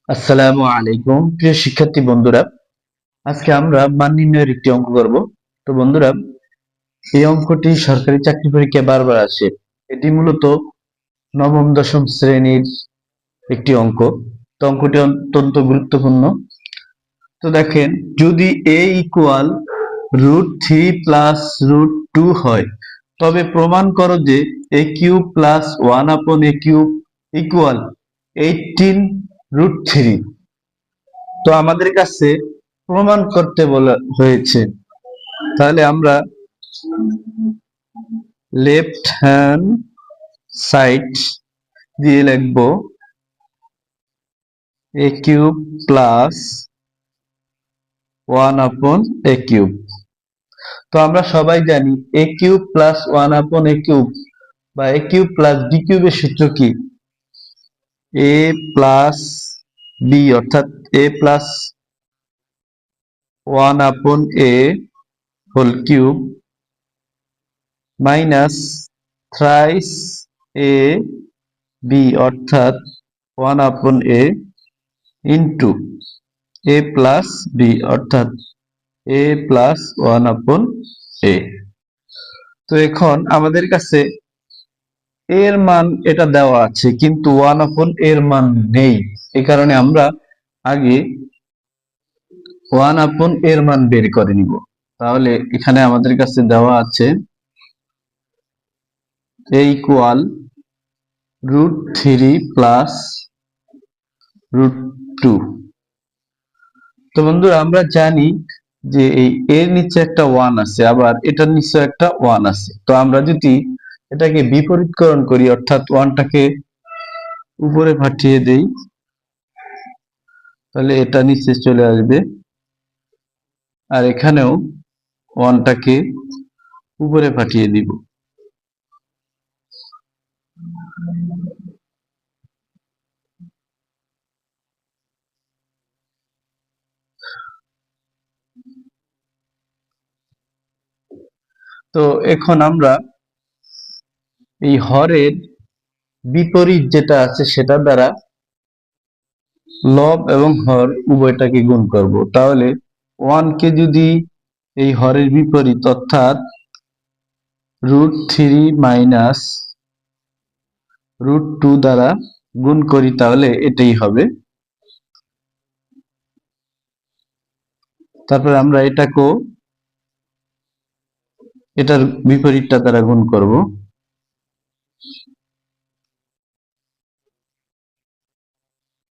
আসসালামু আলাইকুম প্রিয় শিক্ষার্থী বন্ধুরা, আজকে আমরা মান নির্ণয়ের একটি অঙ্ক করব। তো বন্ধুরা, এই অঙ্কটি সরকারি চাকরি পরীক্ষায় বারবার আসে। এটি মূলত নবম দশম শ্রেণীর একটি অঙ্ক। তো অঙ্কটি অত্যন্ত গুরুত্বপূর্ণ। তো দেখেন, যদি a ইকুয়াল √3 + √2 হয়, তবে প্রমাণ করো যে a³ + 1/a³ ইকুয়াল 18√3। তো আমাদের কাছে প্রমাণ করতে বলা হয়েছে, তাহলে আমরা লেফট হ্যান্ড সাইড দিয়ে লিখব a³ + 1/a³। তো আমরা সবাই জানি a³ + 1/a³ বা a³ + b³ এর সূত্র কি? a + b অর্থাৎ a+1/a³ minus thrice a b অর্থাৎ 1/a ইন্টু a+b অর্থাৎ a+1/a। তো এখন আমাদের কাছে এর মান এটা দেওয়া আছে, কিন্তু 1/a এর মান নেই। এই কারণে আমরা আগে 1/a এর মান বের করে নিব। তাহলে এখানে আমাদের কাছে দেওয়া আছে a ইকুয়াল √3 + √2। তো বন্ধুরা, আমরা জানি যে এই এর নিচে একটা 1 আছে, আবার এটার নিচে একটা 1 আছে। তো আমরা যদি এটাকে বিপরীতকরণ করি, অর্থাৎ 1টাকে উপরে পাঠিয়ে দেই, তাহলে এটা নিচে চলে আসবে, আর এখানেও 1টাকে উপরে পাঠিয়ে দিব। তো এখন আমরা এই হরের বিপরীত যেটা আছে সেটা দ্বারা লব এবং হর উভয়টাকে গুণ করব। তাহলে 1কে যদি এই হরের বিপরীত অর্থাৎ √3 - √2 দ্বারা গুণ করি, তাহলে এটাই হবে। তারপরে আমরা এটাকেও এটার বিপরীতটা দ্বারা গুণ করব।